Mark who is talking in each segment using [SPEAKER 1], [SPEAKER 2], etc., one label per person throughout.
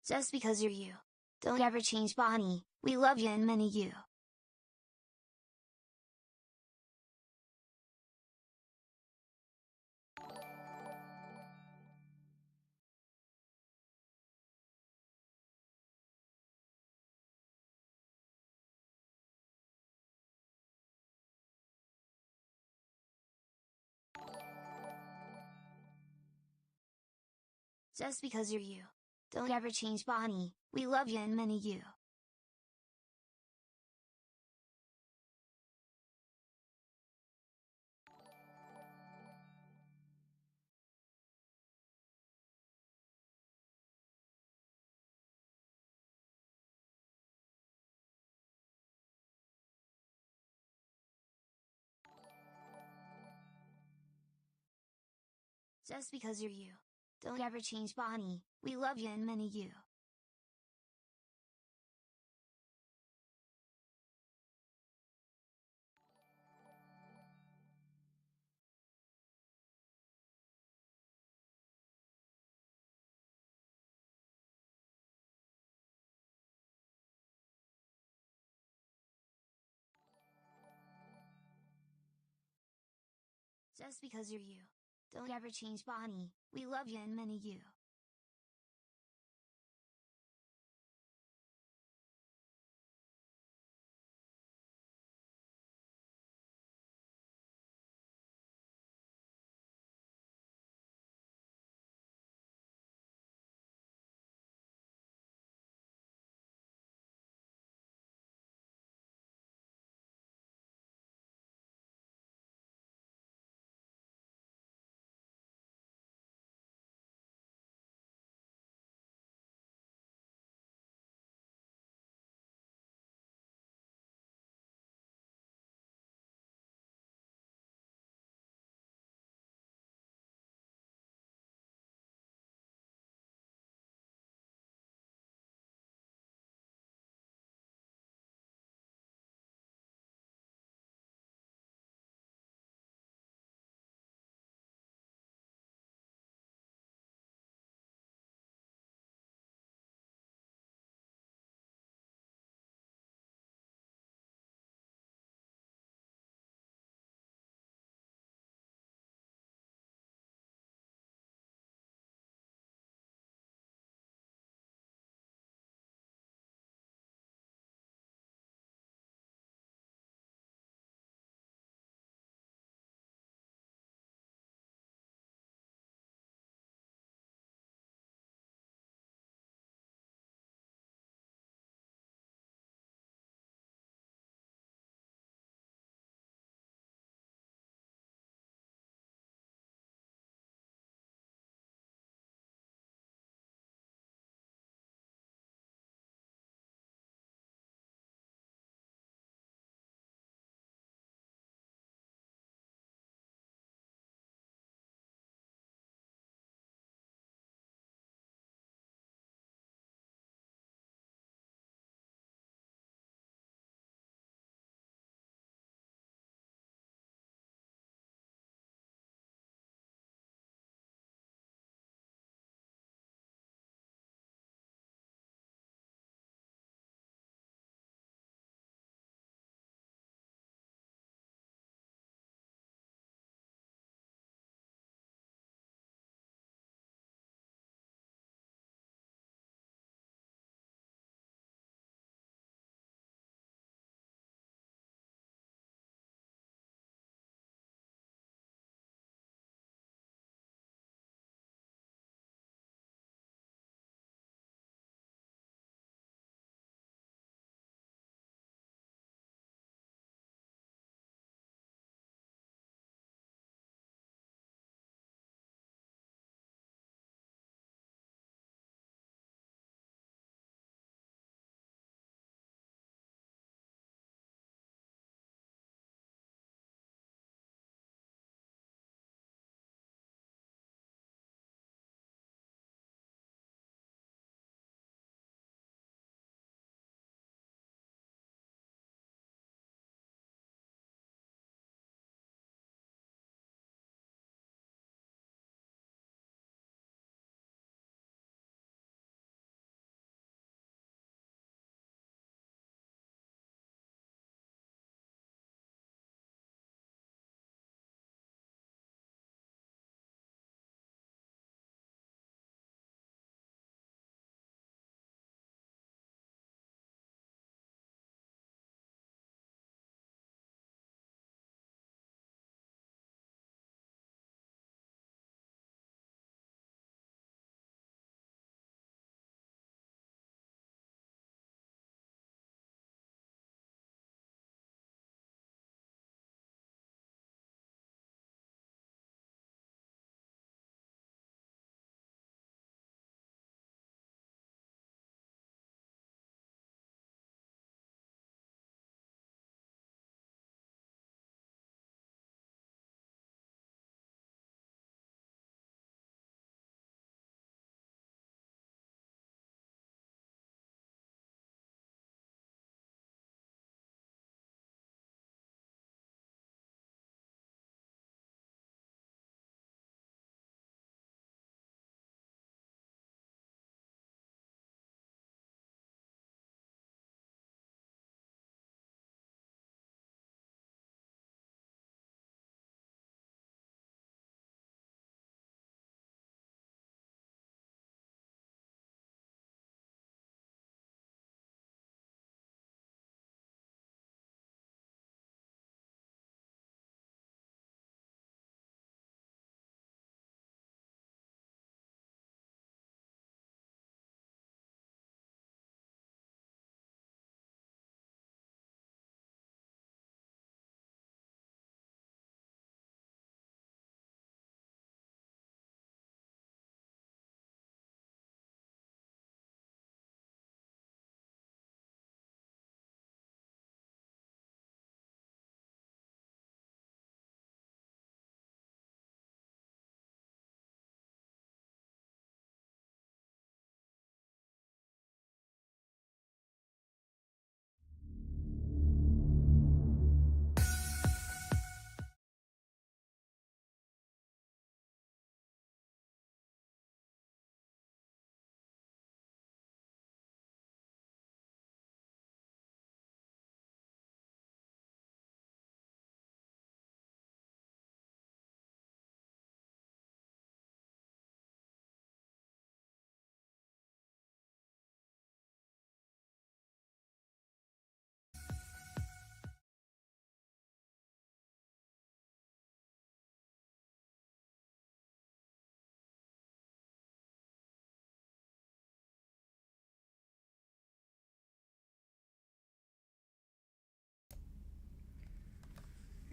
[SPEAKER 1] Just because you're you. Don't ever change, Bonnie, we love you and many you. Just because you're you. Don't ever change, Bonnie, we love you and many you. Just because you're you. Don't ever change, Bonnie, we love you and many you. Just because you're you. Don't ever change, Bonnie, we love you and many you.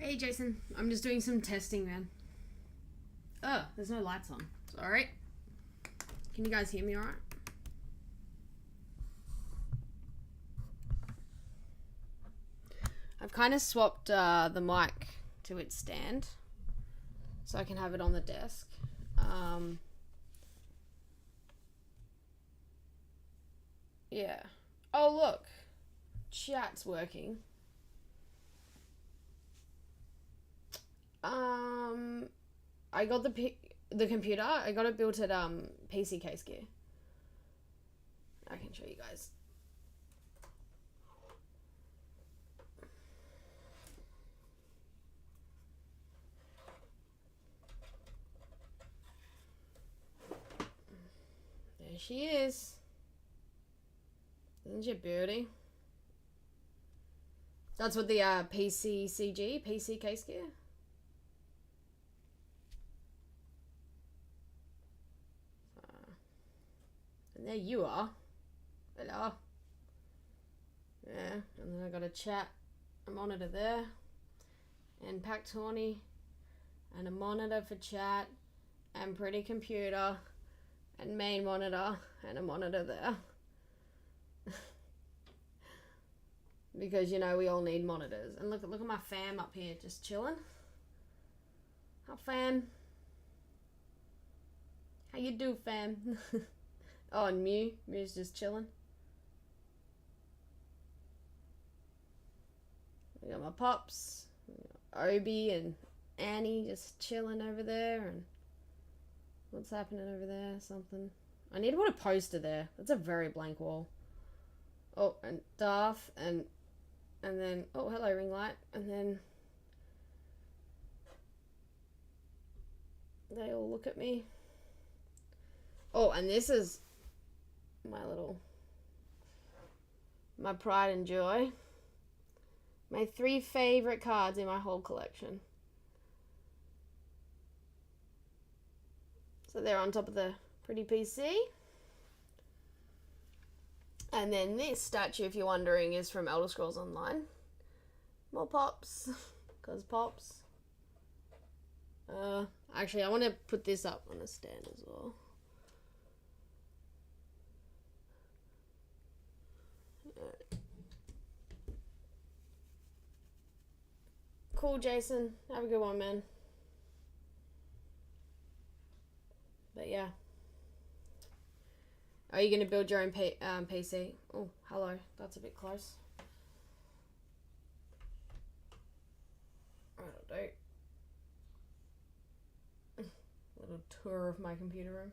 [SPEAKER 2] Hey Jason, I'm just doing some testing, man. Oh, there's no lights on. Sorry. Can you guys hear me alright? I've kind of swapped the mic to its stand so I can have it on the desk. Yeah. Oh, look. Chat's working. I got the computer. I got it built at PC Case Gear. I can show you guys. There she is. Isn't she a beauty? That's what the PC Case Gear. And there you are. Hello. Yeah, and then I got a monitor there, and Pack 20, and a monitor for chat, and pretty computer, and main monitor, and a monitor there. Because, you know, we all need monitors. And look at my fam up here, just chilling. How fam? How you do, fam? Oh, and Mew's just chilling. We got my pops, Obi and Annie just chilling over there. And what's happening over there? Something. I need to put a poster there. That's a very blank wall. Oh, and Darth and then, oh, hello, ring light. And then they all look at me. Oh, and this is my pride and joy. My 3 favorite cards in my whole collection. So they're on top of the pretty PC. And then this statue, if you're wondering, is from Elder Scrolls Online. More pops. Because pops. Actually, I want to put this up on a stand as well. Cool, Jason. Have a good one, man. But yeah. Are you going to build your own PC? Oh, hello. That's a bit close. That'll do. Little tour of my computer room.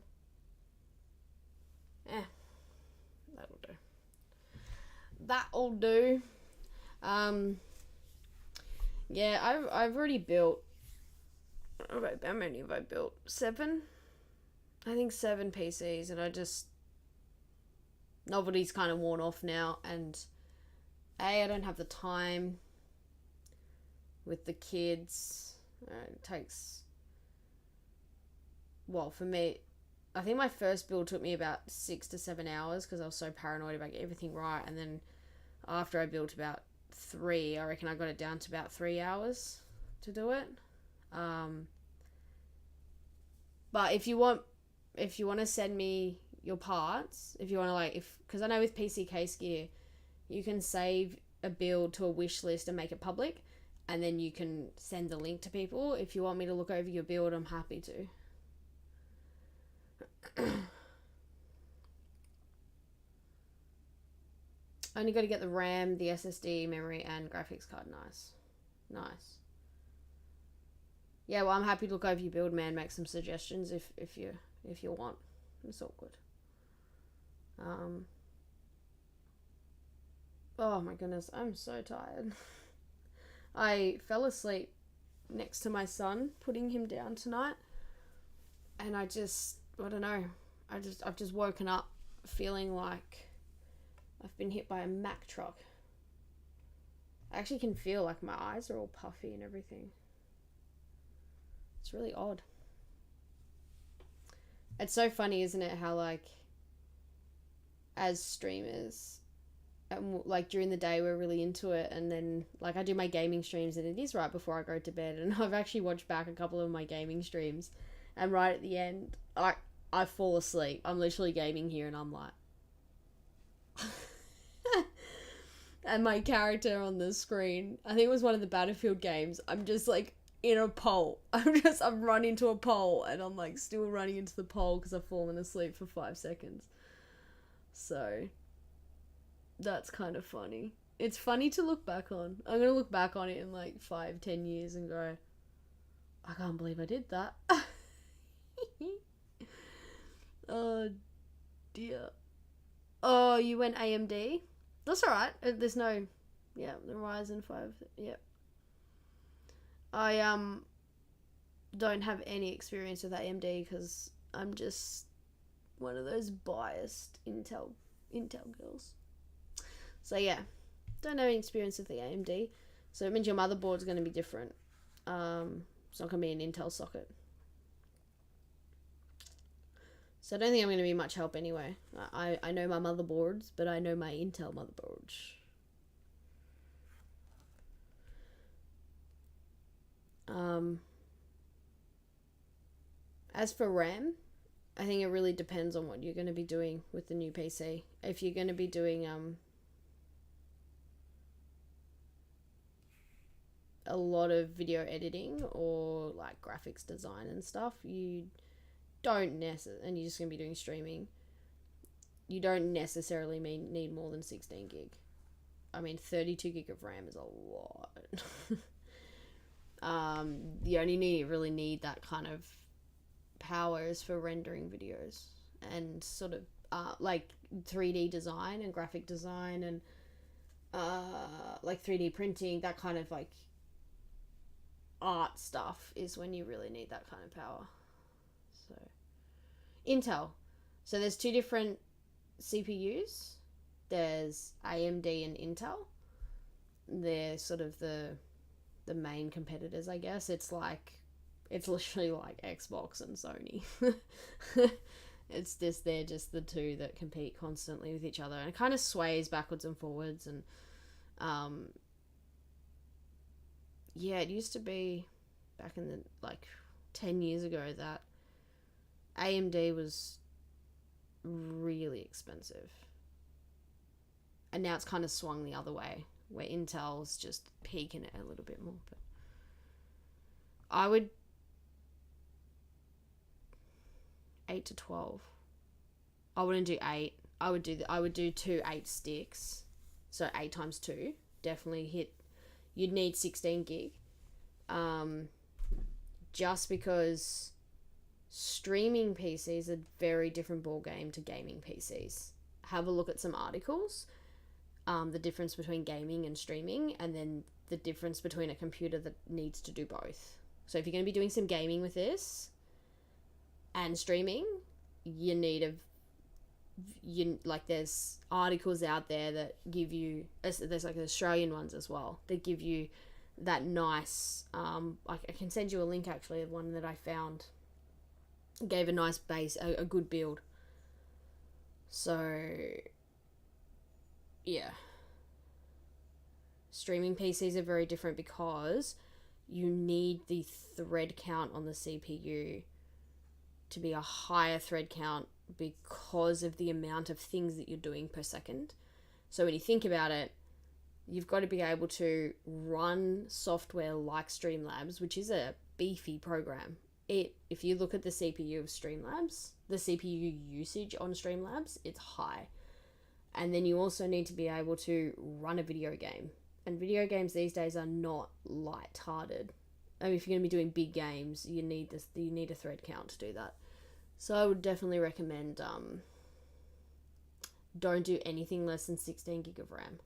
[SPEAKER 2] That'll do. That'll do. Yeah, I've already built. How many have I built? 7? I think 7 PCs, and novelty's kind of worn off now, and I don't have the time with the kids. It takes, well, for me, I think my first build took me about 6 to 7 hours because I was so paranoid about getting everything right, and then after I built about 3, I reckon I got it down to about 3 hours to do it. But if you want to send me your parts, if you want to because I know with PC Case Gear, you can save a build to a wish list and make it public, and then you can send the link to people. If you want me to look over your build, I'm happy to. Only got to get the RAM, the SSD, memory, and graphics card. Nice. Yeah, well, I'm happy to look over your build, man. Make some suggestions if you want. It's all good. Oh my goodness, I'm so tired. I fell asleep next to my son, putting him down tonight, and I don't know. I've just woken up feeling like I've been hit by a Mack truck. I actually can feel like my eyes are all puffy and everything. It's really odd. It's so funny, isn't it, how as streamers, like during the day we're really into it, and then like I do my gaming streams and it is right before I go to bed, and I've actually watched back a couple of my gaming streams, and right at the end I fall asleep. I'm literally gaming here and I'm like and my character on the screen, I think it was one of the Battlefield games, I'm just like in a pole. I'm running into a pole and I'm like still running into the pole because I've fallen asleep for 5 seconds. So that's kind of funny. It's funny to look back on. I'm gonna look back on it in like 5-10 years and go, I can't believe I did that. Oh dear. Oh, you went AMD? That's alright. There's no, yeah, the Ryzen 5. Yep. I don't have any experience with AMD because I'm just one of those biased Intel girls. So yeah, don't have any experience with the AMD. So it means your motherboard's going to be different. It's not going to be an Intel socket. So I don't think I'm going to be much help anyway. I know my motherboards, but I know my Intel motherboards. As for RAM, I think it really depends on what you're going to be doing with the new PC. If you're going to be doing a lot of video editing or like graphics design and stuff, you don't necessarily, and you're just going to be doing streaming, you don't necessarily need more than 16 gig. I mean, 32 gig of RAM is a lot. You only really need that kind of power is for rendering videos and sort of like 3D design and graphic design and like 3D printing, that kind of like art stuff is when you really need that kind of power. So Intel. So there's two different CPUs. There's AMD and Intel. They're sort of the main competitors, I guess. It's literally like Xbox and Sony. They're just the two that compete constantly with each other, and it kind of sways backwards and forwards. And yeah, it used to be back in the like 10 years ago that AMD was really expensive, and now it's kind of swung the other way where Intel's just peaking it a little bit more. But I would 8 to 12. I wouldn't do 8. I would do 2 8 sticks. So 8 times 2 definitely hit. You'd need 16 gig. Just because streaming PCs are a very different ball game to gaming PCs. Have a look at some articles. The difference between gaming and streaming, and then the difference between a computer that needs to do both. So if you're going to be doing some gaming with this and streaming, you need there's articles out there that give you, there's like Australian ones as well, that give you that nice, I can send you a link actually of one that I found. It gave a nice base, a good build. So yeah, streaming PCs are very different because you need the thread count on the CPU to be a higher thread count because of the amount of things that you're doing per second. So when you think about it, you've got to be able to run software like Streamlabs, which is a beefy program. If you look at the CPU of Streamlabs, the CPU usage on Streamlabs, it's high. And then you also need to be able to run a video game. And video games these days are not light-hearted. I mean, if you're going to be doing big games, you need a thread count to do that. So I would definitely recommend don't do anything less than 16 gig of RAM.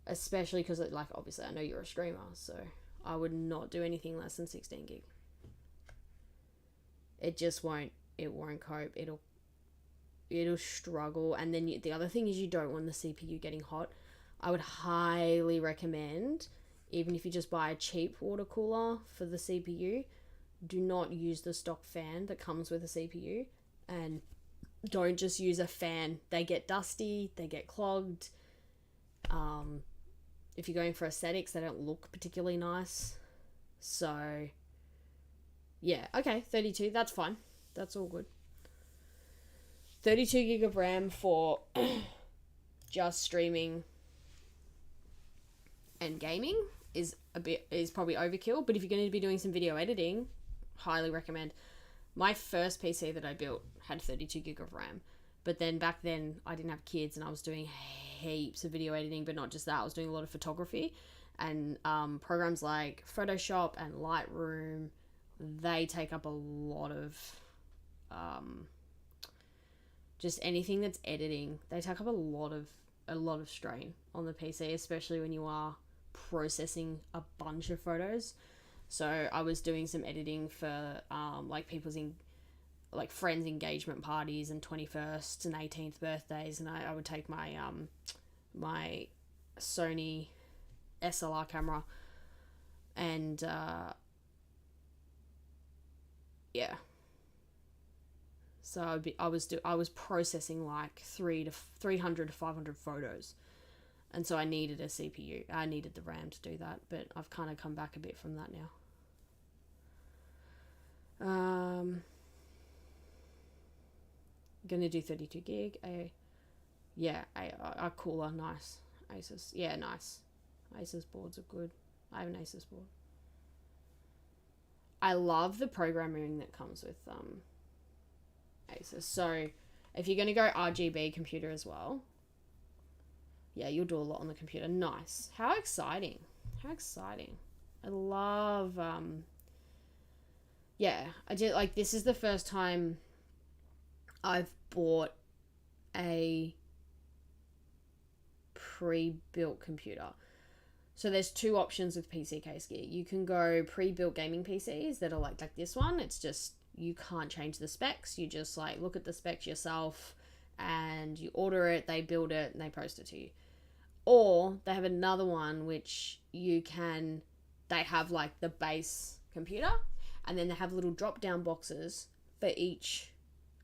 [SPEAKER 2] Especially because, like, obviously I know you're a streamer, so I would not do anything less than 16 gig. It won't cope. It'll struggle. And then the other thing is you don't want the CPU getting hot. I would highly recommend, even if you just buy a cheap water cooler for the CPU, do not use the stock fan that comes with the CPU, and don't just use a fan. They get dusty, they get clogged. If you're going for aesthetics, they don't look particularly nice. So, yeah, okay, 32, that's fine. That's all good. 32 gig of RAM for just streaming and gaming is probably overkill, but if you're going to be doing some video editing, highly recommend. My first PC that I built had 32 gig of RAM, but then back then I didn't have kids and I was doing heaps of video editing, but not just that, I was doing a lot of photography, and programs like Photoshop and Lightroom, they take up a lot of just anything that's editing. They take up a lot of strain on the PC, especially when you are processing a bunch of photos. So I was doing some editing for like people's like friends' engagement parties and 21st and 18th birthdays, and I would take my my Sony SLR camera and yeah. So I was processing like 300 to 500 photos, and so I needed a CPU. I needed the RAM to do that, but I've kind of come back a bit from that now. Gonna do 32 gig. A cooler, nice. Asus, yeah, nice. Asus boards are good. I have an Asus board. I love the programming that comes with Asus. So if you're gonna go RGB computer as well, yeah, you'll do a lot on the computer. Nice. How exciting. I love yeah, I did, like, this is the first time I've bought a pre-built computer. So there's two options with PC Case Gear. You can go pre-built gaming PCs that are like this one. It's just, you can't change the specs. You just like look at the specs yourself and you order it, they build it, and they post it to you. Or they have another one which they have like the base computer, and then they have little drop down boxes for each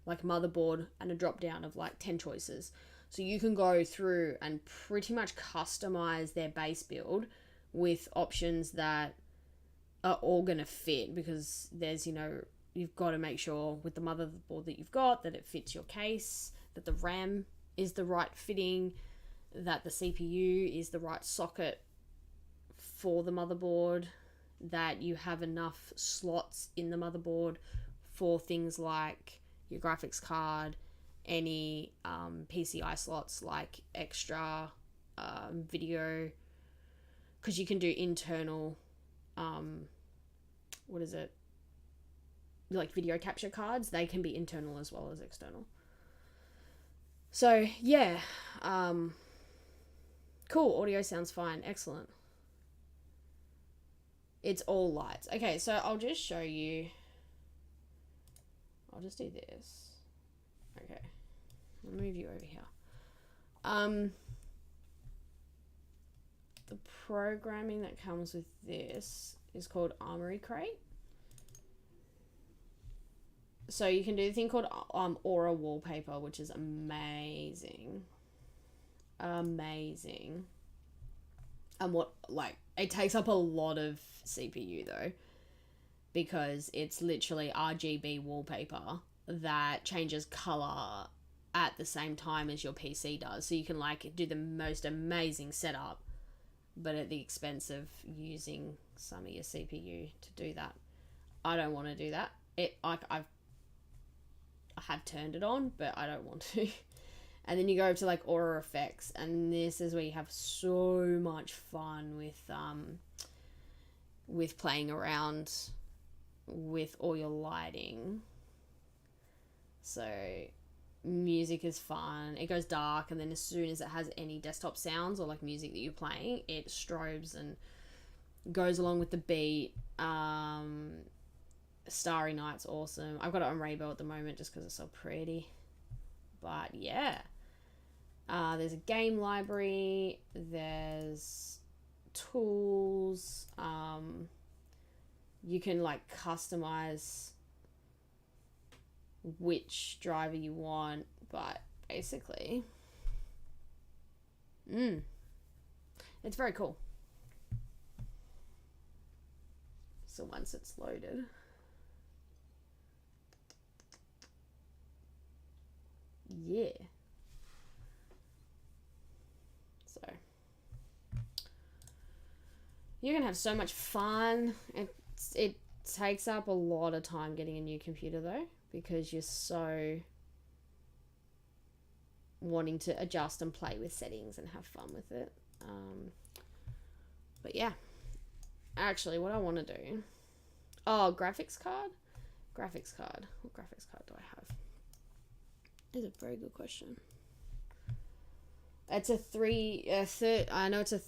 [SPEAKER 2] like motherboard and a drop down of like 10 choices. So you can go through and pretty much customize their base build with options that are all going to fit, because there's, you've got to make sure with the motherboard that you've got that it fits your case, that the RAM is the right fitting, that the CPU is the right socket for the motherboard, that you have enough slots in the motherboard for things like your graphics card, any PCI slots like extra video, because you can do internal like video capture cards. They can be internal as well as external. So yeah, cool. Audio sounds fine. Excellent. It's all lights. Okay, so I'll just show you. I'll just do this. Okay, I'll move you over here. The programming that comes with this is called Armoury Crate. So you can do a thing called Aura Wallpaper, which is amazing. Amazing. And it takes up a lot of CPU though, because it's literally RGB wallpaper that changes color at the same time as your PC does. So you can do the most amazing setup, but at the expense of using some of your CPU to do that. I don't want to do that. I have turned it on, but I don't want to. And then you go to Aura Effects, and this is where you have so much fun with playing around with all your lighting. So music is fun. It goes dark, and then as soon as it has any desktop sounds or music that you're playing, it strobes and goes along with the beat. Starry Night's awesome. I've got it on Rainbow at the moment just because it's so pretty. But yeah. There's a game library. There's tools. You can customize which driver you want, but basically, it's very cool. So once it's loaded, yeah. So you can have so much fun. It takes up a lot of time getting a new computer though, because you're so wanting to adjust and play with settings and have fun with it. But yeah, actually what I want to do, graphics card. What graphics card do I have? Is a very good question. It's a I know it's a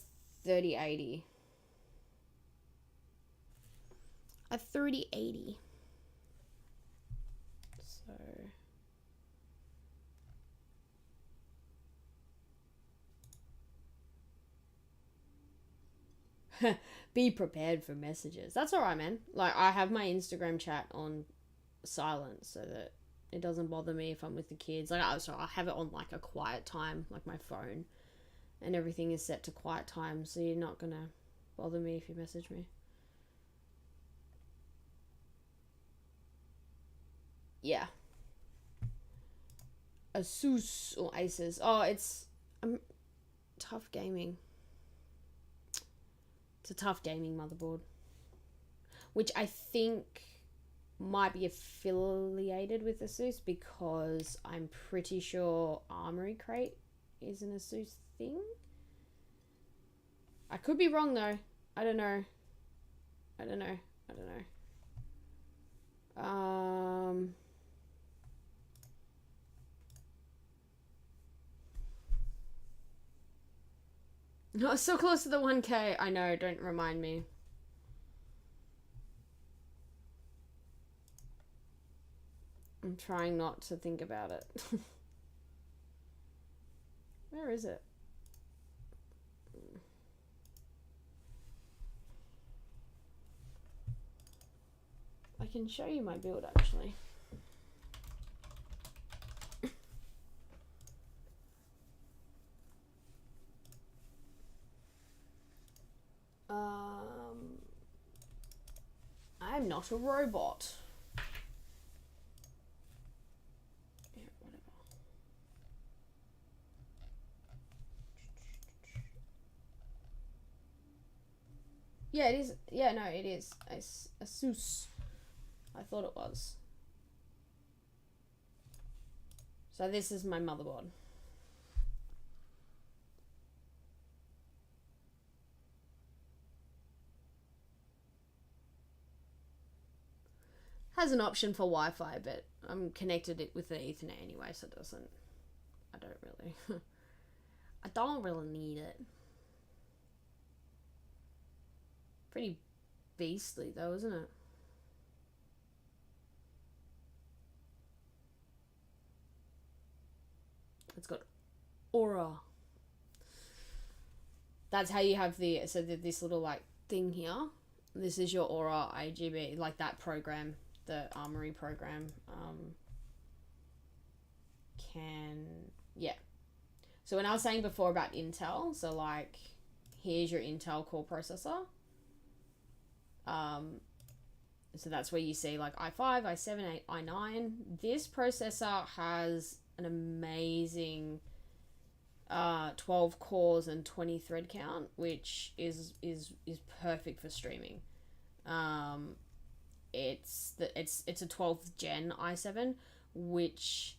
[SPEAKER 2] 3080. A 3080. So be prepared for messages. That's alright, man. Like, I have my Instagram chat on silent so that it doesn't bother me if I'm with the kids. Like, I have it on like a quiet time, like my phone, and everything is set to quiet time, so you're not gonna bother me if you message me. Yeah. Asus or Asus. Oh, it's tough gaming. It's a tough gaming motherboard, which I think might be affiliated with Asus, because I'm pretty sure Armoury Crate is an Asus thing. I could be wrong though. I don't know. Not so close to the 1K. I know, don't remind me. I'm trying not to think about it. Where is it? I can show you my build actually. I'm not a robot. Yeah, whatever. Yeah, it is. Yeah, no, it is. Asus. I thought it was. So this is my motherboard. Has an option for Wi-Fi, but I'm connected it with the Ethernet anyway, so it doesn't. I don't really need it. Pretty beastly though, isn't it? It's got Aura. That's how you have this little like thing here. This is your Aura RGB, like that program, the Armoury program. So when I was saying before about Intel, so like here's your Intel core processor. So that's where you see like i5, i7, i9. This processor has an amazing 12 cores and 20 thread count, which is perfect for streaming. It's a 12th gen i7, which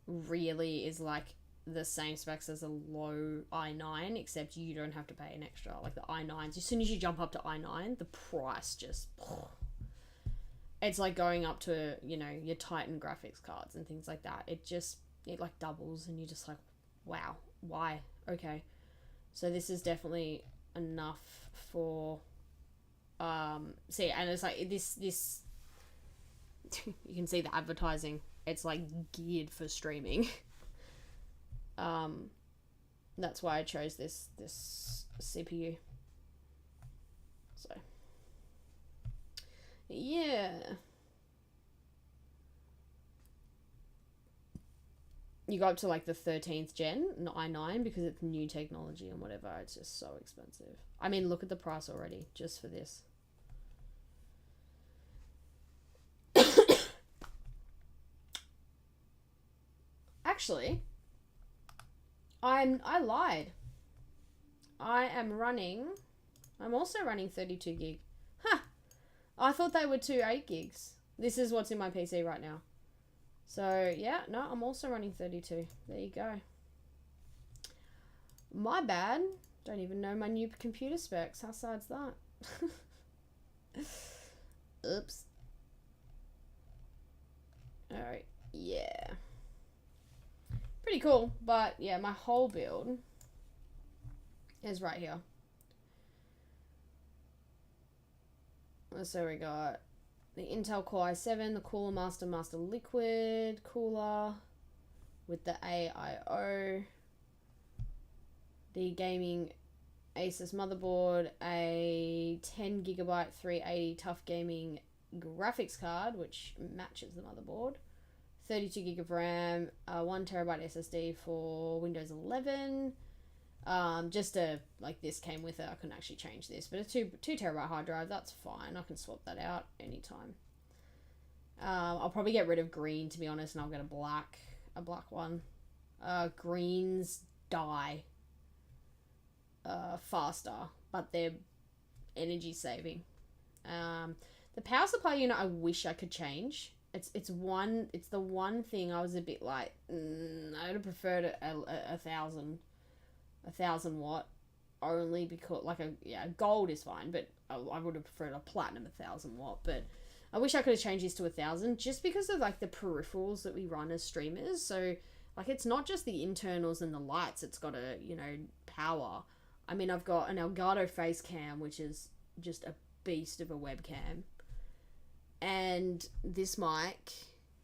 [SPEAKER 2] really is like the same specs as a low i9, except you don't have to pay an extra. Like the i9s, as soon as you jump up to i9, the price just, it's like going up to, you know, your Titan graphics cards and things like that. It like doubles, and you're just like, wow, why? Okay, so this is definitely enough for see, and it's like this you can see the advertising, it's like geared for streaming. That's why I chose this CPU. So yeah, you go up to like the 13th gen i9 because it's new technology and whatever. It's just so expensive. I mean, look at the price already just for this. Actually, I lied. I'm also running 32 gig. Huh. I thought they were two 8 gigs. This is what's in my PC right now. So, yeah, no, I'm also running 32. There you go. My bad. Don't even know my new computer specs. How sad's that? Oops. Alright, yeah. Pretty cool, but yeah, my whole build is right here. So we got the Intel Core i7, the Cooler Master Liquid cooler with the AIO, the gaming Asus motherboard, a 10GB 380 Tough Gaming graphics card, which matches the motherboard, 32GB of RAM, 1TB SSD for Windows 11. This came with it. I couldn't actually change this, but a 2TB hard drive, that's fine. I can swap that out anytime. I'll probably get rid of green, to be honest, and I'll get a black one. Greens die faster, but they're energy saving. The power supply unit I wish I could change. It's the one thing I was a bit like, I would have preferred a 1,000 watt, only because gold is fine, but I would have preferred a platinum 1,000 watt. But I wish I could have changed this to 1,000, just because of like the peripherals that we run as streamers. So like, it's not just the internals and the lights, it's got a, power. I mean, I've got an Elgato face cam, which is just a beast of a webcam, and this mic,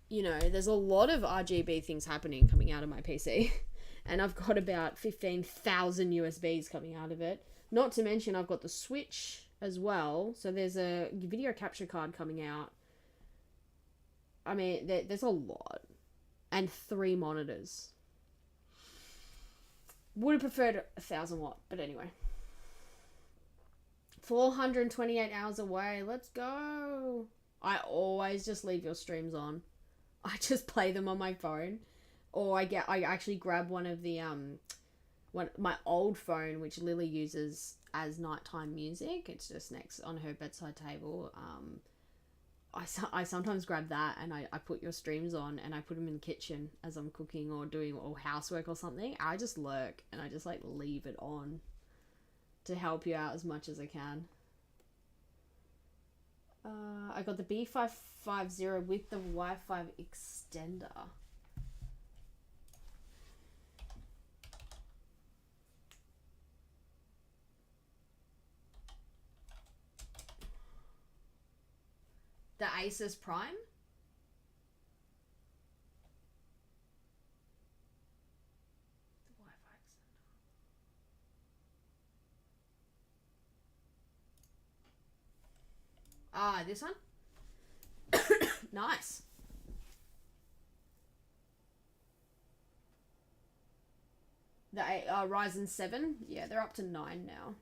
[SPEAKER 2] there's a lot of RGB things happening coming out of my PC. And I've got about 15,000 USBs coming out of it. Not to mention I've got the Switch as well. So there's a video capture card coming out. I mean, there's a lot. And 3 monitors. Would have preferred 1,000 watt, but anyway. 428 hours away. Let's go. I always just leave your streams on. I just play them on my phone. Or I actually grab one of the my old phone, which Lily uses as nighttime music. It's just next on her bedside table. I sometimes grab that and I put your streams on and I put them in the kitchen as I'm cooking or doing housework or something. I just lurk and I just like leave it on to help you out as much as I can. I got the B550 with the Wi-Fi extender. The Asus Prime? The Wi-Fi extender. Ah, this one? Nice. The Ryzen 7? Yeah, they're up to 9 now.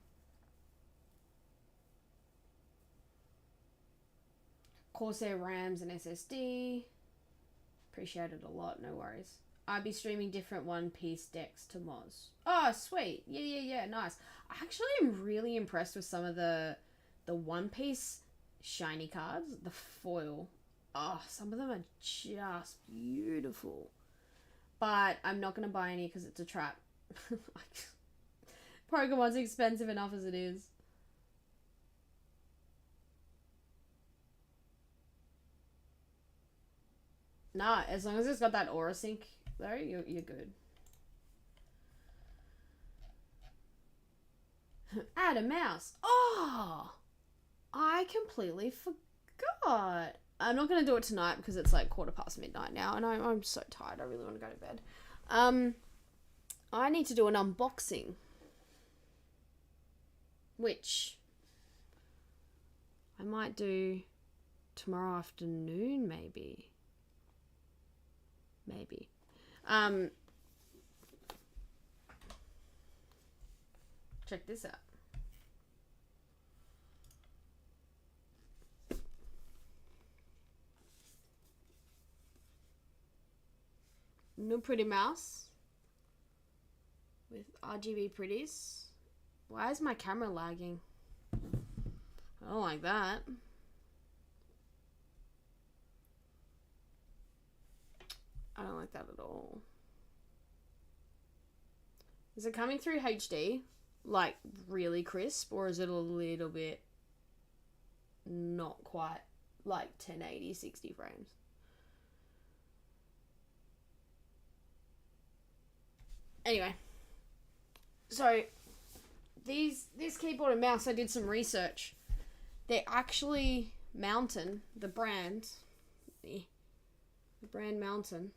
[SPEAKER 2] Corsair RAMs and SSD. Appreciate it a lot, no worries. I'll be streaming different One Piece decks to Moz. Oh, sweet. Yeah, nice. I actually am really impressed with some of the One Piece shiny cards. The foil. Oh, some of them are just beautiful. But I'm not going to buy any because it's a trap. Pokemon's expensive enough as it is. Nah, as long as it's got that aura sync though, you're good. Add a mouse. Oh, I completely forgot. I'm not gonna do it tonight because it's like midnight now, and I'm so tired. I really want to go to bed. I need to do an unboxing, which I might do tomorrow afternoon, maybe. Check this out. New Pretty Mouse with RGB pretties. Why is my camera lagging? I don't like that. I don't like that at all. Is it coming through HD? Like really crisp? Or is it a little bit not quite like 1080, 60 frames? Anyway. So this keyboard and mouse, I did some research. They're actually Mountain, the brand Mountain.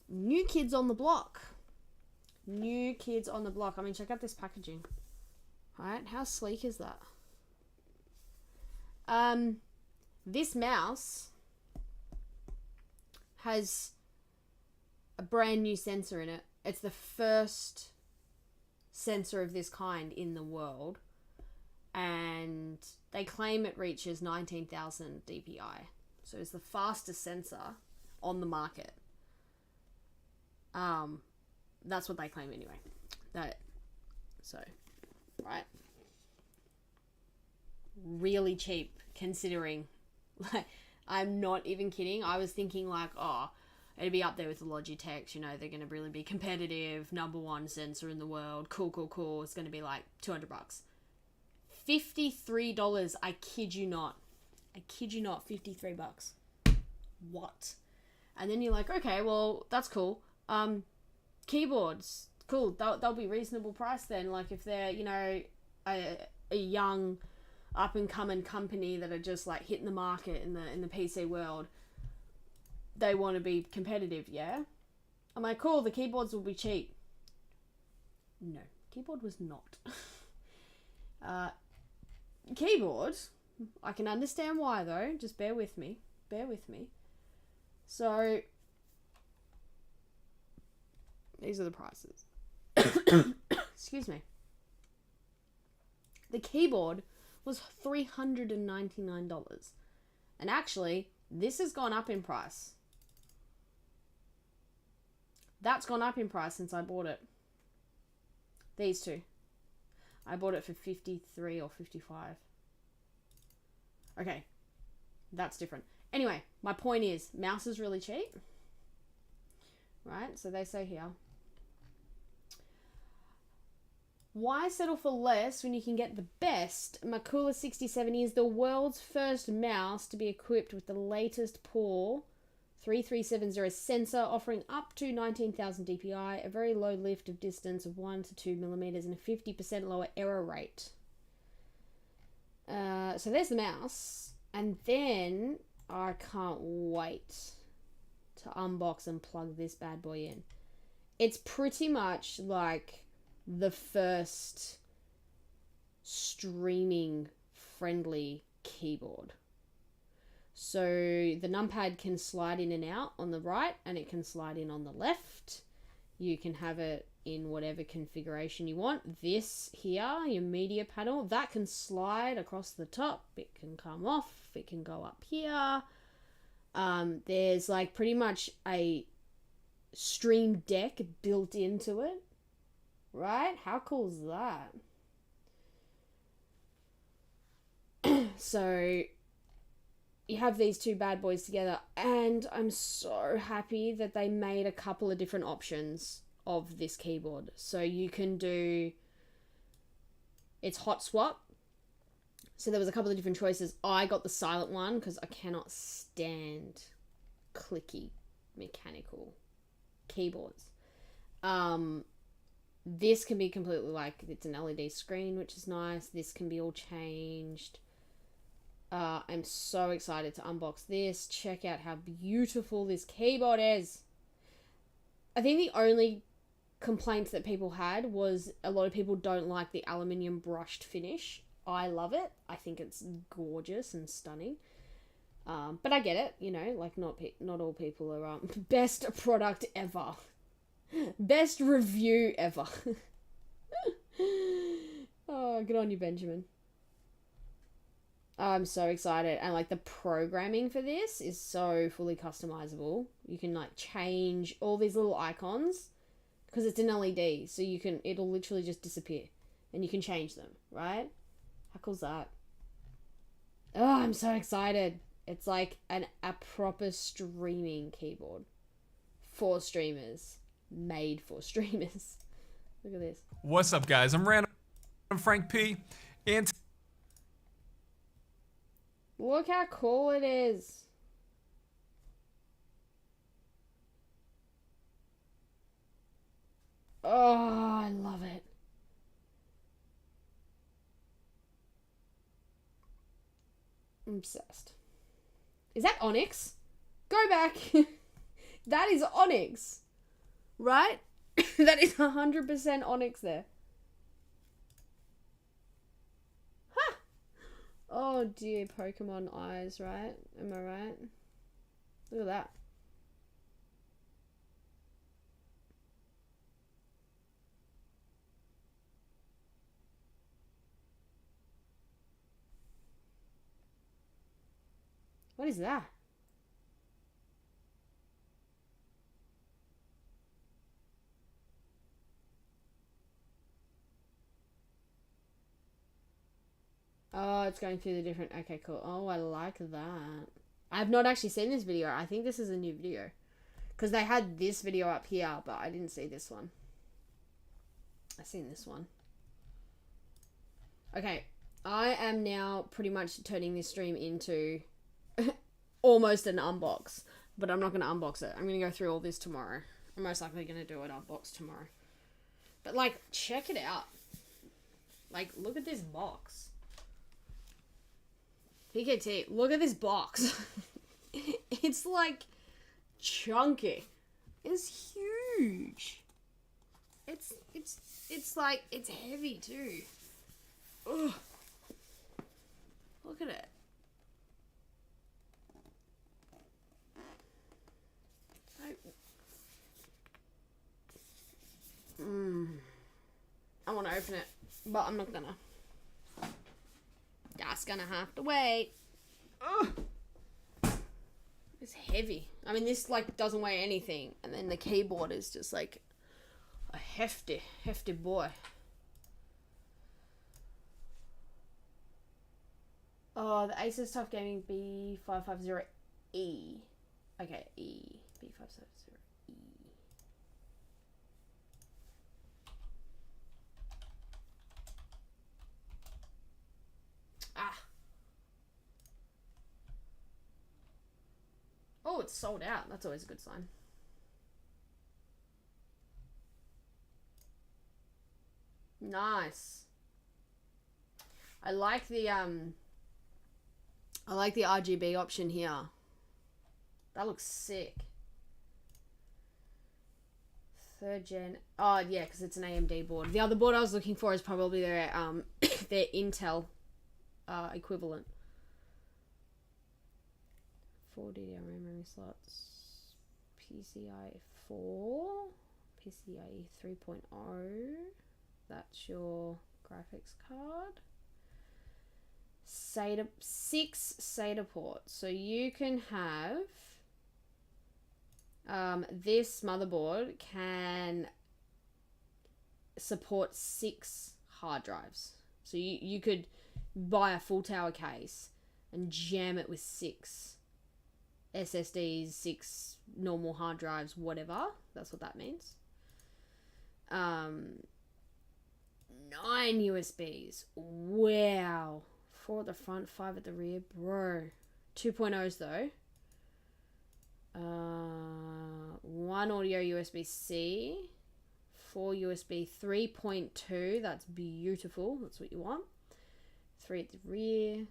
[SPEAKER 2] New kids on the block. New kids on the block. I mean, check out this packaging. Alright, how sleek is that? This mouse has a brand new sensor in it. It's the first sensor of this kind in the world, and they claim it reaches 19,000 dpi, so it's the fastest sensor on the market. That's what they claim anyway. Right, really cheap considering. Like, I'm not even kidding. I was thinking like, oh, it'd be up there with the Logitech, you know, they're going to really be competitive, #1 sensor in the world, cool. It's going to be like $200. $53, I kid you not, $53. What? And then you're like, okay, well, that's cool. Keyboards, cool, they'll be reasonable price then, like if they're, you know, a young up and coming company that are just like hitting the market in the PC world. They want to be competitive, yeah? I'm like, cool, the keyboards will be cheap. No, keyboard was not. Keyboard, I can understand why though, just bear with me. So, these are the prices. Excuse me. The keyboard was $399. And actually, this has gone up in price. That's gone up in price since I bought it. These two. I bought it for 53 or 55. Okay. That's different. Anyway, my point is, mouse is really cheap. Right? So they say here. Why settle for less when you can get the best? Makula 6070 is the world's first mouse to be equipped with the latest PAW 3370 sensor, offering up to 19,000 dpi, a very low lift of distance of 1 to 2 millimeters, and a 50% lower error rate. So there's the mouse. And then I can't wait to unbox and plug this bad boy in. It's pretty much like the first streaming friendly keyboard. So the numpad can slide in and out on the right, and it can slide in on the left. You can have it in whatever configuration you want. This here, your media panel, that can slide across the top. It can come off. It can go up here. There's like pretty much a Stream Deck built into it. Right? How cool is that? So you have these two bad boys together, and I'm so happy that they made a couple of different options of this keyboard. So you can do, it's hot swap. So there was a couple of different choices. I got the silent one because I cannot stand clicky mechanical keyboards. This can be completely like, it's an LED screen, which is nice. This can be all changed. I'm so excited to unbox this. Check out how beautiful this keyboard is. I think the only complaints that people had was a lot of people don't like the aluminium brushed finish. I love it. I think it's gorgeous and stunning. But I get it, you know, like not all people are best product ever. Best review ever. Oh, good on you, Benjamin. I'm so excited. And like the programming for this is so fully customizable. You can like change all these little icons because it's an LED, so it'll literally just disappear and you can change them, right? How cool's that? Oh, I'm so excited. It's like a proper streaming keyboard for streamers, made for streamers. Look at this.
[SPEAKER 3] What's up, guys? I'm Random Frank P. And
[SPEAKER 2] Look how cool it is. Oh, I love it. I'm obsessed. Is that Onyx? Go back. That is Onyx. Right? That is 100% Onyx there. Ha! Oh dear, Pokemon eyes, right? Am I right? Look at that. What is that? Oh, it's going through the different... Okay, cool. Oh, I like that. I've not actually seen this video. I think this is a new video. Because they had this video up here, but I didn't see this one. I've seen this one. Okay. I am now pretty much turning this stream into almost an unbox. But I'm not going to unbox it. I'm going to go through all this tomorrow. I'm most likely going to do an unbox tomorrow. But, like, check it out. Like, look at this box. PKT, look at this box. It's like chunky. It's huge. It's like it's heavy too. Ugh. Look at it. I want to open it, but I'm not gonna. Just gonna have to wait. Ugh. It's heavy. I mean, this like doesn't weigh anything, and then the keyboard is just like a hefty boy. Oh, the Asus TUF Gaming B550E. Okay, E. B550E. Ah. Oh, it's sold out. That's always a good sign. Nice. I like the RGB option here. That looks sick. 3rd gen. Oh yeah, because it's an AMD board. The other board I was looking for is probably their their Intel equivalent. 4 DDR memory slots. PCIe 4. PCIe 3.0. That's your graphics card. SATA, 6 SATA ports. So you can have this motherboard can support 6 hard drives. So you could buy a full tower case and jam it with 6 SSDs, 6 normal hard drives, whatever. That's what that means. 9 USBs. Wow. 4 at the front, 5 at the rear. Bro. 2.0s though. 1 audio USB-C. 4 USB 3.2. That's beautiful. That's what you want. 3 at the rear.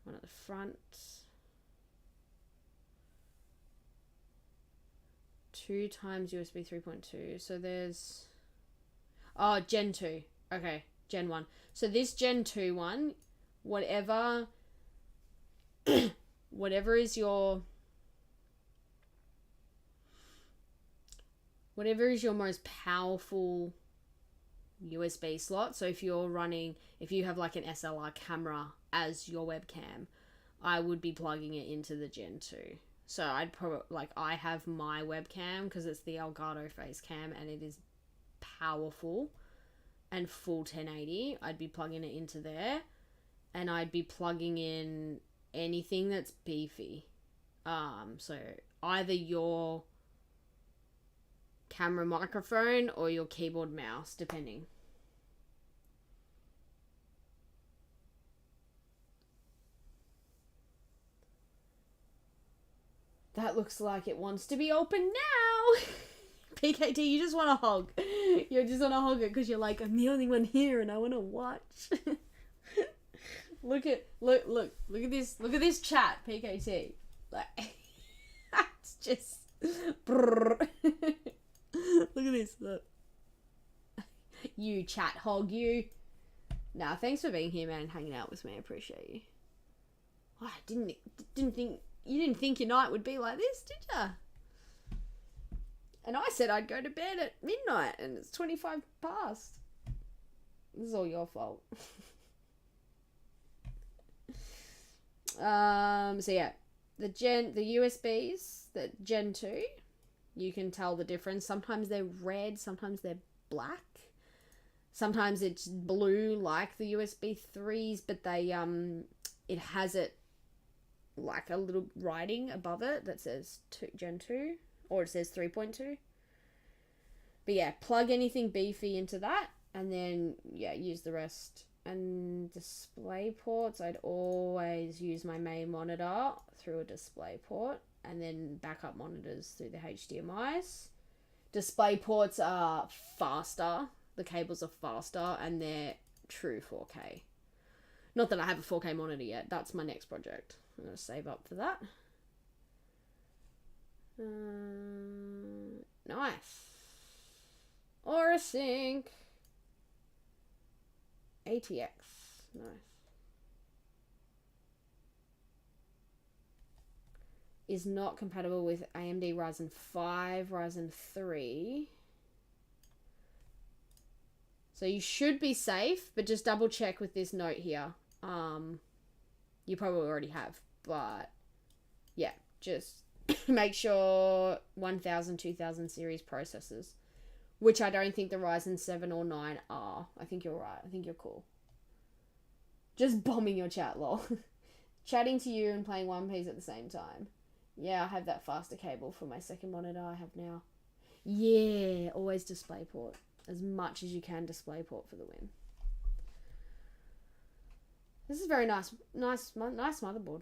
[SPEAKER 2] 1 at the front. 2 times USB 3.2. So there's... Oh, Gen 2. Okay, Gen 1. So this Gen 2 one, whatever whatever is your most powerful USB slot. So if you have like an SLR camera as your webcam, I would be plugging it into the Gen 2. So I'd probably, I have my webcam because it's the Elgato Facecam and it is powerful and full 1080. I'd be plugging it into there, and I'd be plugging in anything that's beefy. So either your camera microphone or your keyboard mouse, depending. That looks like it wants to be open now. PKT, you just want to hog. You just want to hog it because you're like, I'm the only one here and I want to watch. Look at this chat, PKT. Like, it's just brrr. Look at this. Look. You chat hog, you. Nah, thanks for being here, man, and hanging out with me. I appreciate you. Oh, I didn't think your night would be like this, did ya? And I said I'd go to bed at midnight, and it's 25 past. This is all your fault. So yeah, the USBs, the Gen 2, you can tell the difference. Sometimes they're red, sometimes they're black. Sometimes it's blue like the USB 3s, but they it has it like a little writing above it that says Gen 2, or it says 3.2. But yeah, plug anything beefy into that, and then yeah, use the rest. And display ports, I'd always use my main monitor through a display port, and then backup monitors through the HDMIs. Display ports are faster, the cables are faster, and they're true 4K. Not that I have a 4K monitor yet, that's my next project. I'm going to save up for that. Nice. Aura Sync. ATX. Nice. Is not compatible with AMD Ryzen 5, Ryzen 3. So you should be safe, but just double check with this note here. You probably already have, but yeah, just make sure 1000, 2000 series processors, which I don't think the Ryzen 7 or 9 are. I think you're right. I think you're cool. Just bombing your chat, lol. Chatting to you and playing One Piece at the same time. Yeah, I have that faster cable for my second monitor I have now. Yeah, always DisplayPort. As much as you can DisplayPort for the win. This is very nice motherboard.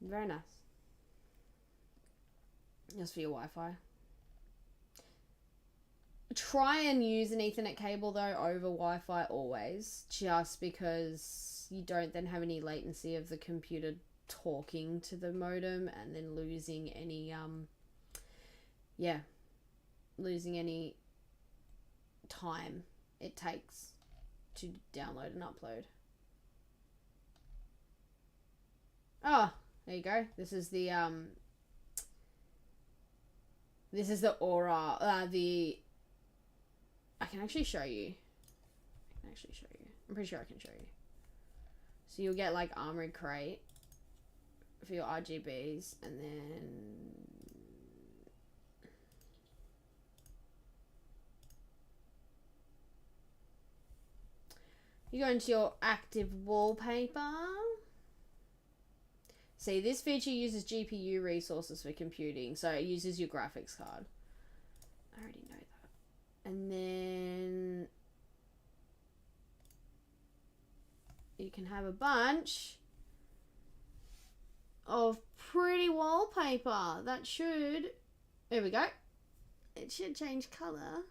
[SPEAKER 2] Very nice. Just for your Wi-Fi. Try and use an Ethernet cable though over Wi-Fi always, just because you don't then have any latency of the computer talking to the modem and then losing any time it takes to download and upload. Oh, there you go. This is the Aura, I can actually show you. I'm pretty sure I can show you. So you'll get like Armored Crate for your RGBs, and then you go into your active wallpaper. See, this feature uses GPU resources for computing, so it uses your graphics card. I already know that. And then you can have a bunch of pretty wallpaper. That should, there we go. It should change color.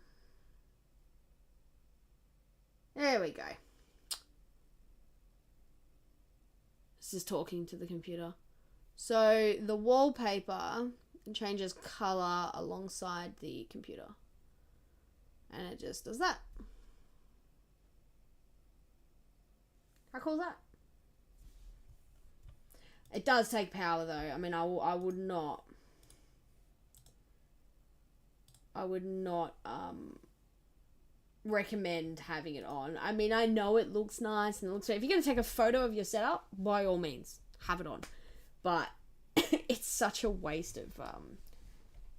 [SPEAKER 2] There we go. This is talking to the computer. So the wallpaper changes color alongside the computer. And it just does that. How cool is that? It does take power though. I mean, I would not recommend having it on. I mean, I know it looks nice and it looks great. If you're going to take a photo of your setup, by all means, have it on. But it's such a waste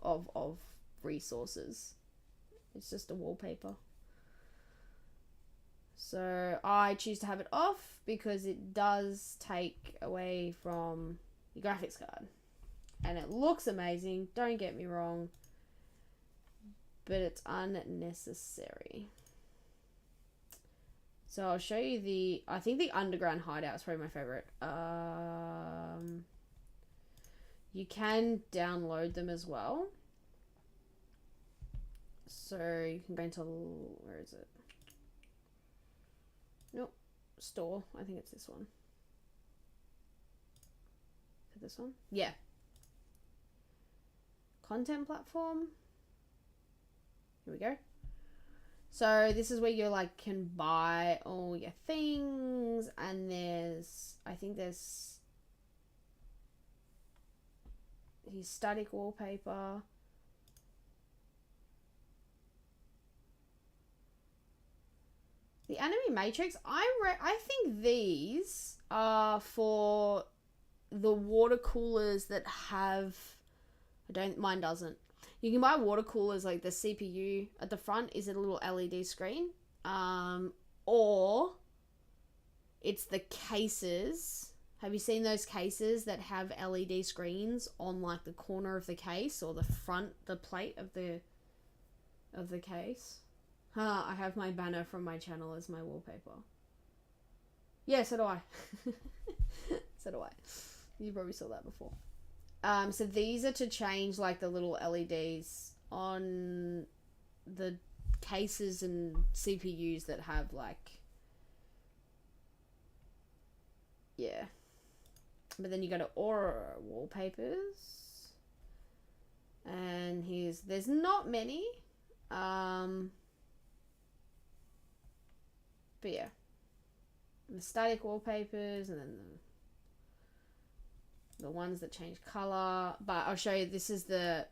[SPEAKER 2] of resources. It's just a wallpaper. So I choose to have it off because it does take away from your graphics card. And it looks amazing, don't get me wrong, but it's unnecessary. So I'll show you I think the underground hideout is probably my favorite. You can download them as well. So you can go into, where is it? Nope, store. I think it's this one. Is it this one? Yeah. Content platform. Here we go. So this is where you like can buy all your things, and I think there's static wallpaper. The Anime Matrix, I think these are for the water coolers that have, mine doesn't. You can buy water coolers, like the CPU at the front is a little LED screen, or it's the cases. Have you seen those cases that have LED screens on like the corner of the case or the plate of the case? I have my banner from my channel as my wallpaper. Yeah, so do I. So do I. You probably saw that before. So these are to change like the little LEDs on the cases and CPUs that have like, yeah. But then you go to Aura wallpapers, and there's not many. But yeah, the static wallpapers, and then the ones that change color. But I'll show you, this is the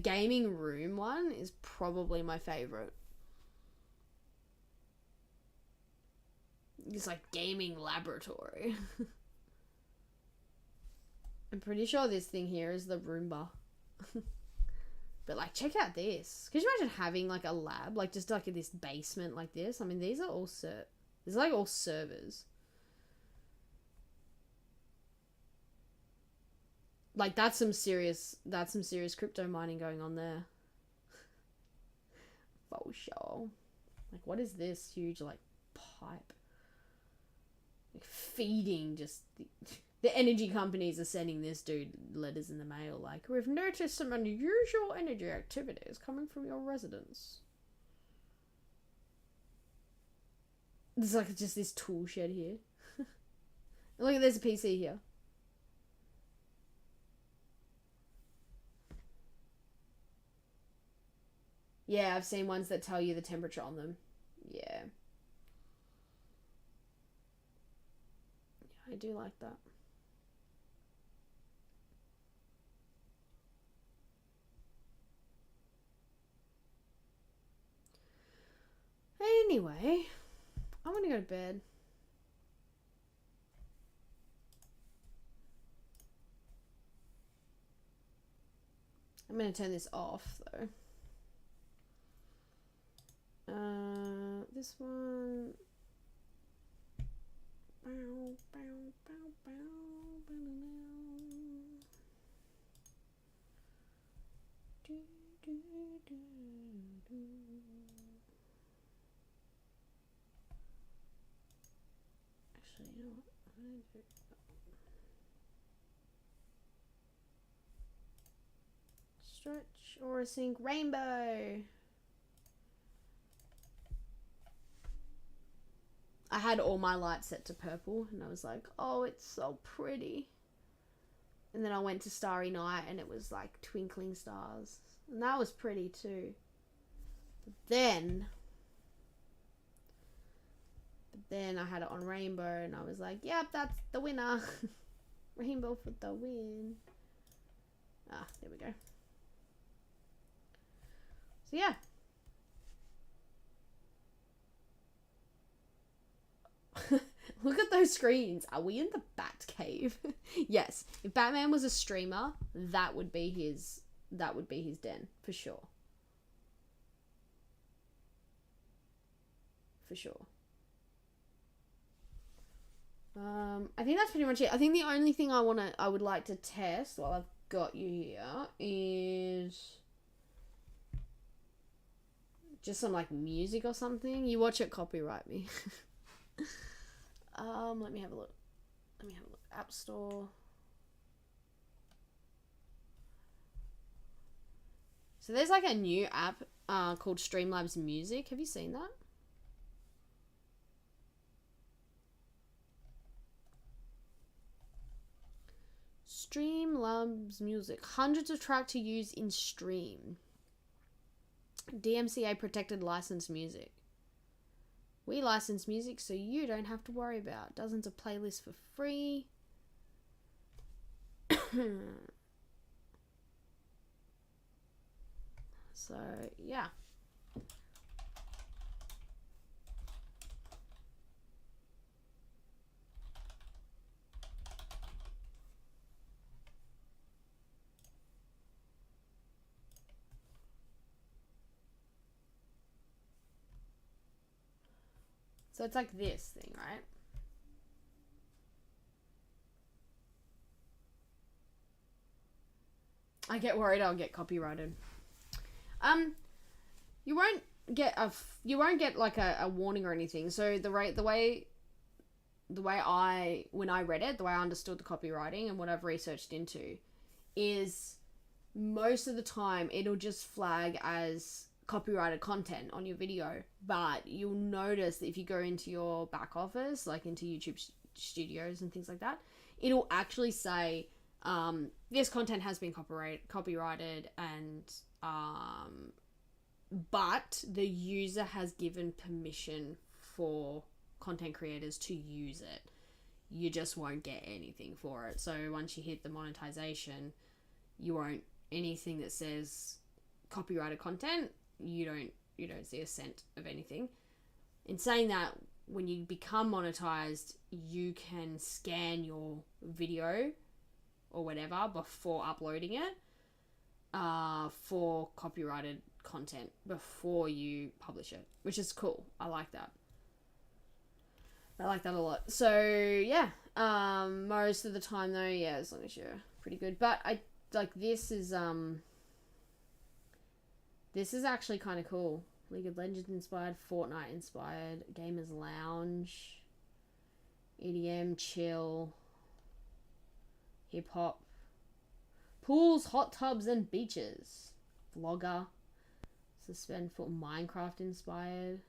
[SPEAKER 2] gaming room one is probably my favorite. It's like gaming laboratory. I'm pretty sure this thing here is the Roomba. But like, check out this. Could you imagine having like a lab, like just like in this basement like this? I mean, these are all these are like all servers. Like that's some serious crypto mining going on there. For sure. Like, what is this huge like pipe? Like feeding just the energy companies are sending this dude letters in the mail like, we've noticed some unusual energy activities coming from your residence. There's like just this tool shed here. Look, there's a PC here. Yeah, I've seen ones that tell you the temperature on them. Yeah. I do like that. Anyway, I want to go to bed. I'm going to turn this off, though. This one. Actually, you know what? I'm gonna do stretch or sync rainbow. I had all my lights set to purple and I was like, oh, it's so pretty. And then I went to Starry Night and it was like twinkling stars. And that was pretty too. But then I had it on rainbow and I was like, yep, that's the winner. Rainbow for the win. Ah, there we go. So yeah. Look at those screens. Are we in the Bat Cave? Yes. If Batman was a streamer, that would be his den for sure. For sure. I think that's pretty much it. I think the only thing I would like to test while I've got you here is just some like music or something. You watch it, copyright me. Let me have a look. App Store. So there's like a new app called Streamlabs Music. Have you seen that? Streamlabs Music. Hundreds of tracks to use in stream. DMCA protected licensed music. We license music so you don't have to worry about dozens of playlists for free. So, yeah. So it's like this thing, right? I get worried I'll get copyrighted. You won't get like a warning or anything. So the way when I read it, the way I understood the copywriting and what I've researched into is most of the time it'll just flag as copyrighted content on your video, but you'll notice that if you go into your back office, like into YouTube studios and things like that, it'll actually say this content has been copyrighted and but the user has given permission for content creators to use it. You just won't get anything for it. So once you hit the monetization, you won't, anything that says copyrighted content, you don't see a cent of anything. In saying that, when you become monetized, you can scan your video or whatever before uploading it for copyrighted content before you publish it, which is cool. I like that a lot. So yeah, most of the time though, yeah, as long as you're pretty good. But I like this is actually kind of cool. League of Legends inspired, Fortnite inspired, Gamers Lounge, EDM, chill, hip hop, pools, hot tubs and beaches, vlogger, suspend for Minecraft inspired,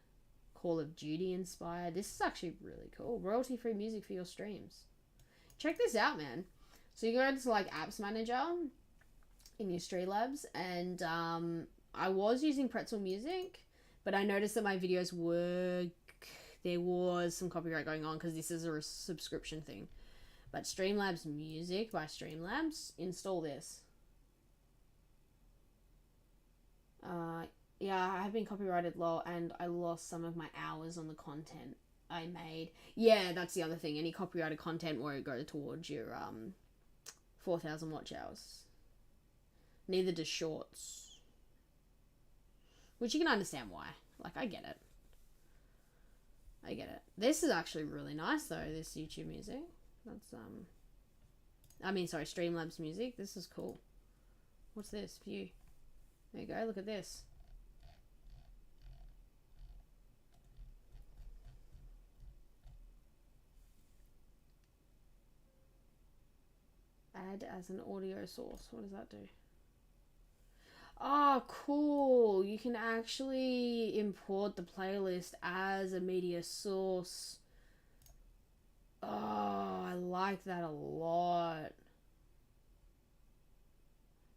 [SPEAKER 2] Call of Duty inspired. This is actually really cool. Royalty free music for your streams. Check this out, man. So you go into like Apps Manager in your Streamlabs, and I was using Pretzel Music, but I noticed that my videos there was some copyright going on because this is a subscription thing. But Streamlabs Music by Streamlabs, install this. Yeah, I have been copyrighted lol, and I lost some of my hours on the content I made. Yeah, that's the other thing. Any copyrighted content won't go towards your 4,000 watch hours. Neither does shorts. Which you can understand why. Like, I get it. This is actually really nice though, this YouTube music. That's Streamlabs Music. This is cool. What's this? View. There you go, look at this. Add as an audio source. What does that do? Oh, cool. You can actually import the playlist as a media source. Oh, I like that a lot.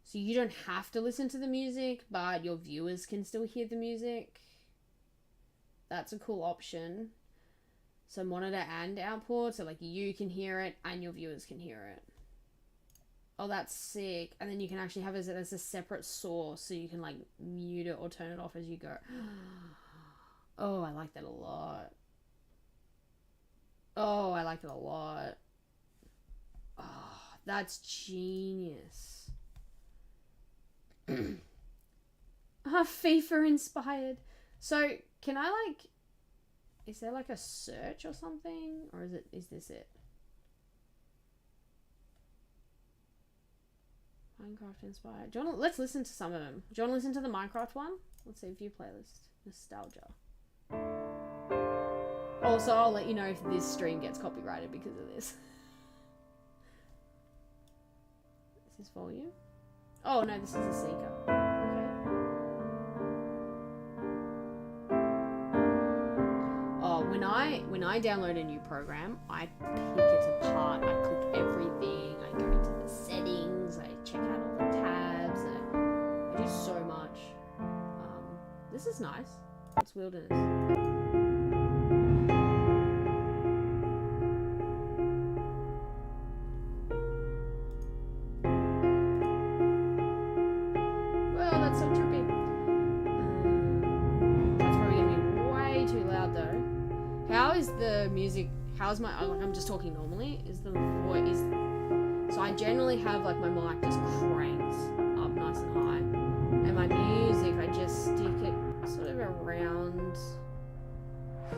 [SPEAKER 2] So you don't have to listen to the music, but your viewers can still hear the music. That's a cool option. So monitor and output, so like you can hear it and your viewers can hear it. Oh, that's sick. And then you can actually have it as a separate source, so you can like mute it or turn it off as you go. Oh, I like that a lot. Oh, I like it a lot. Oh, that's genius. FIFA inspired. So, can I like... Is there like a search or something? Or is this it? Minecraft inspired. Do you want to, let's listen to some of them. Do you want to listen to the Minecraft one? Let's see, view playlist. Nostalgia. Also, I'll let you know if this stream gets copyrighted because of this. Is this volume? Oh no, this is a seeker. Okay. Oh, when I download a new program, I pick it apart. I click everything. I go into the settings. I check out all the tabs. I do so much. This is nice. It's Wilderness. Well, that's so trippy. That's probably gonna be way too loud though. How is the music? How's my? Like, I'm just talking normally. Is the voice? So I generally have like my mic just cranks up nice and high, and my music I just stick it sort of around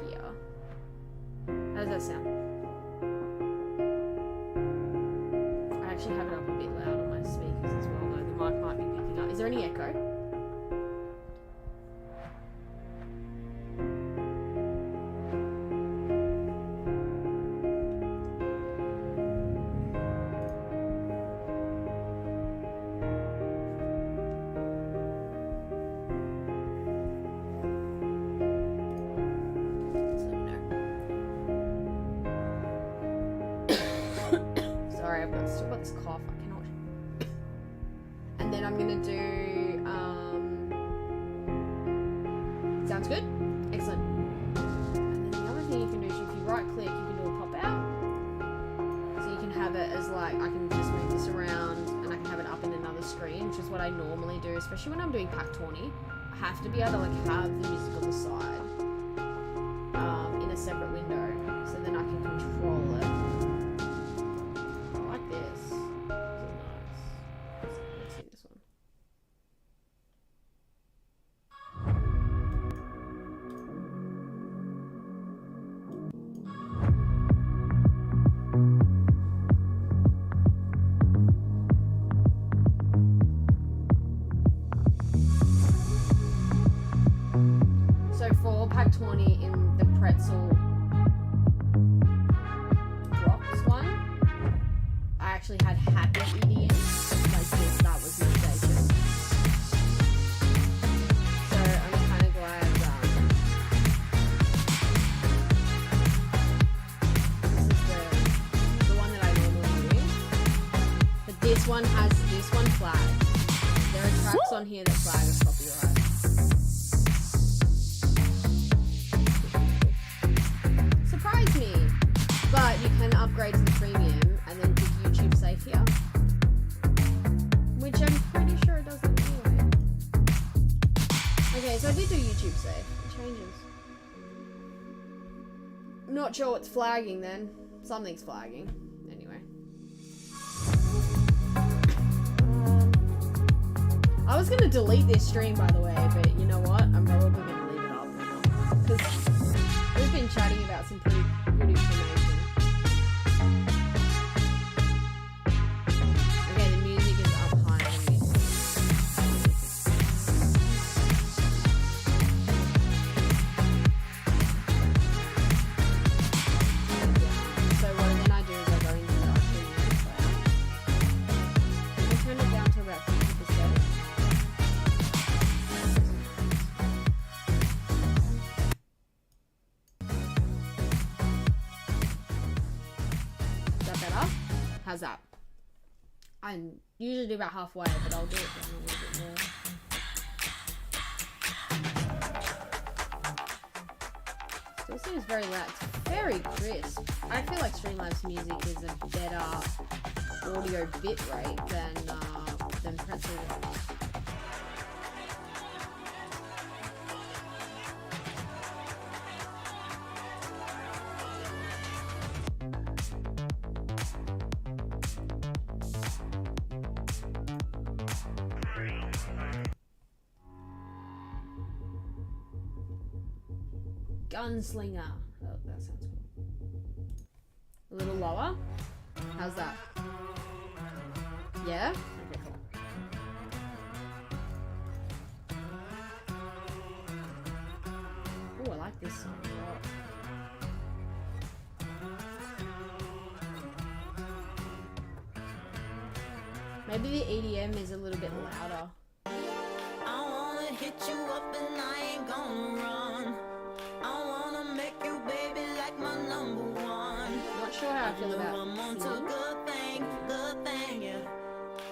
[SPEAKER 2] here. How does that sound? I actually have it up a bit loud on my speakers as well, though the mic might be picking up. Is there any echo? Still got this cough, I cannot. And then I'm gonna do, sounds good? Excellent. And then the other thing you can do is if you right click, you can do a pop out. So you can have it as like, I can just move this around and I can have it up in another screen, which is what I normally do, especially when I'm doing Pack 20. I have to be able to like have the music on the side, in a separate window, so then I can control it. So for Pack 20 in the Pretzel Rocks one, I actually had happy EDM like this. That was mistaken. So I'm kind of glad this is the one that I normally do. But this one has this one flagged. There are tracks on here that flag as copyright. Surprise me! But you can upgrade to the premium and then pick YouTube Safe here. Which I'm pretty sure it doesn't anyway. Okay, so I did do YouTube Safe. It changes. Not sure what's flagging then. Something's flagging. Anyway. I was going to delete this stream, by the way, but you know what? I'm probably going to leave it up now. Because we've been chatting about some pretty good information. Okay, the music is up high on me. So what then I do is I go into the options player. I turn it down to about 50%. How's that? I usually do about halfway, but I'll do it down a little bit more. Still seems very loud. It's very crisp. I feel like Streamlabs music is a better audio bit rate than Pretzel does. Gunslinger. Oh, that sounds cool. A little lower. How's that? Yeah? Okay, cool. Oh, I like this song a lot. Maybe the EDM is a little bit louder.
[SPEAKER 4] I wanna hit you up and I ain't gonna run. I wanna make you baby like my number one.
[SPEAKER 2] Not sure how I feel about
[SPEAKER 4] I'm on to a good thing, yeah.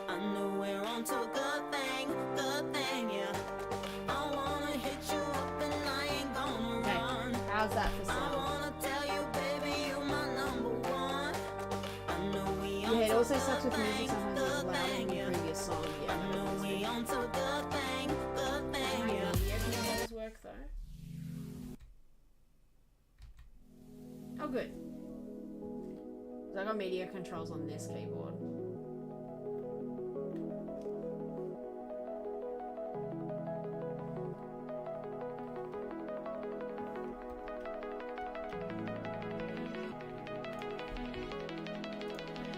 [SPEAKER 4] I know we're on to a good thing, yeah. I wanna hit you up and I ain't gonna run.
[SPEAKER 2] Okay, how's that for
[SPEAKER 4] I
[SPEAKER 2] sound?
[SPEAKER 4] wanna tell you, baby, you're my number one. I know we on
[SPEAKER 2] Yeah, it
[SPEAKER 4] to
[SPEAKER 2] also
[SPEAKER 4] a
[SPEAKER 2] sucks
[SPEAKER 4] good
[SPEAKER 2] with music
[SPEAKER 4] thing,
[SPEAKER 2] sometimes it's
[SPEAKER 4] good
[SPEAKER 2] louder than
[SPEAKER 4] thing,
[SPEAKER 2] the
[SPEAKER 4] yeah.
[SPEAKER 2] previous song. Yeah,
[SPEAKER 4] I know we on to a good thing, yeah.
[SPEAKER 2] media controls work though. Oh, good. 'Cause I got media controls on this keyboard.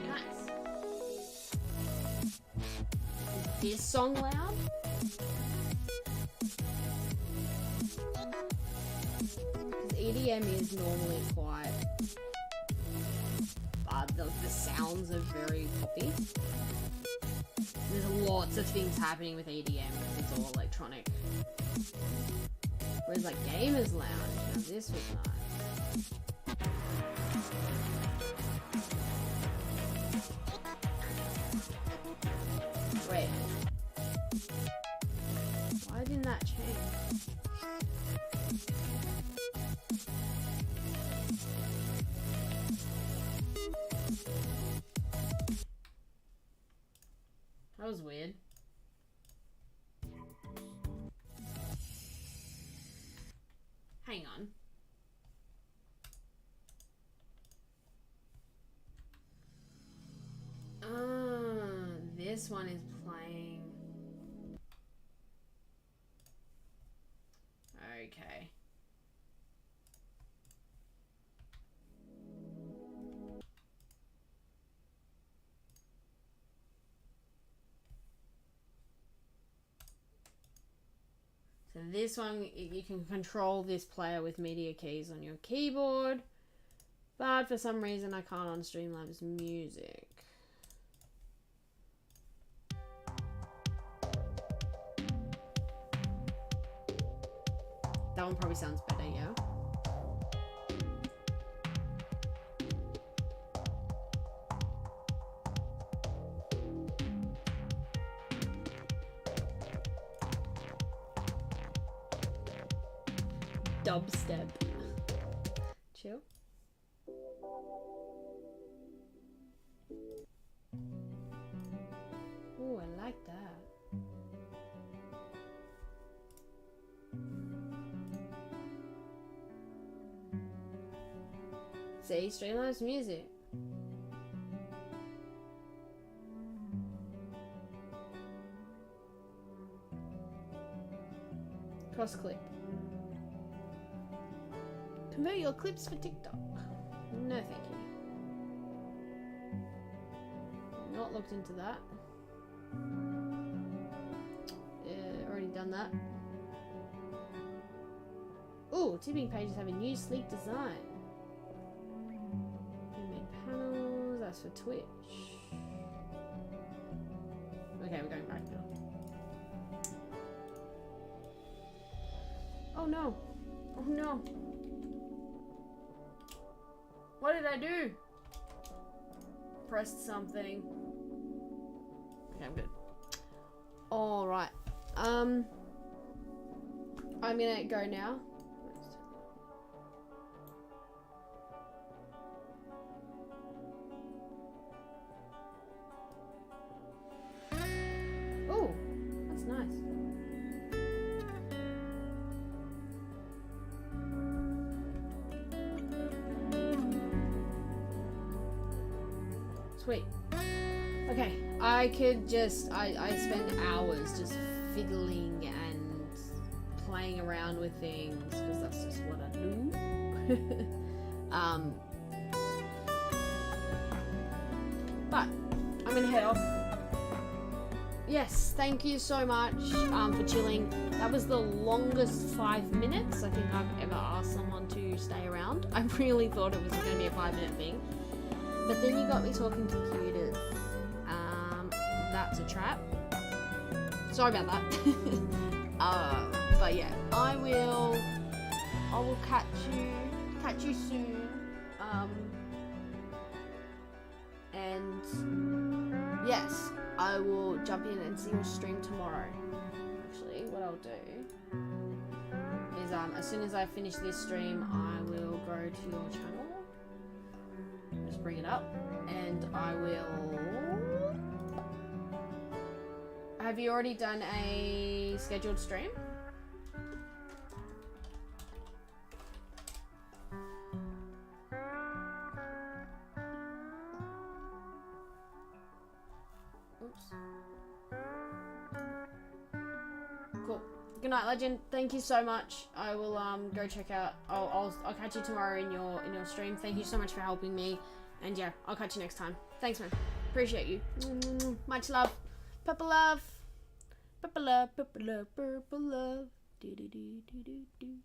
[SPEAKER 2] Nice. Is this song loud? Because EDM is normally quiet, but the sounds are very poppy. There's lots of things happening with EDM because it's all electronic. Whereas like game is loud. Now this was nice. Wait. Why didn't that change? That was weird. Hang on. This one is playing. Okay. So this one, you can control this player with media keys on your keyboard, but for some reason I can't on Streamlabs Music. That one probably sounds better, yeah? Dubstep. Chill. Ooh, I like that. See, Streamlabs Music. Cross clip. Convert your clips for TikTok. No, thank you. Not looked into that. Already done that. Ooh, tipping pages have a new sleek design. Main panels, that's for Twitch. Okay, we're going back now. Oh no! Oh no! What did I do? Pressed something. Okay, I'm good. Alright. I'm gonna go now. Sweet. Okay, I spend hours just fiddling and playing around with things because that's just what I do. But I'm gonna head off. Yes, thank you so much for chilling. That was the longest 5 minutes I think I've ever asked someone to stay around. I really thought it was going to be a 5-minute thing. But then you got me talking computers. That's a trap. Sorry about that. But yeah, I will catch you soon. And yes, I will jump in and see your stream tomorrow. Actually, what I'll do is as soon as I finish this stream, I will go to your channel. Just bring it up, and I will. Have you already done a scheduled stream? Oops. Cool. Good night, Legend. Thank you so much. I will go check out. I'll catch you tomorrow in your stream. Thank you so much for helping me, and yeah, I'll catch you next time. Thanks, man. Appreciate you. Much love. Purple love. Purple love. Purple love. Purple love. Do do do do do do.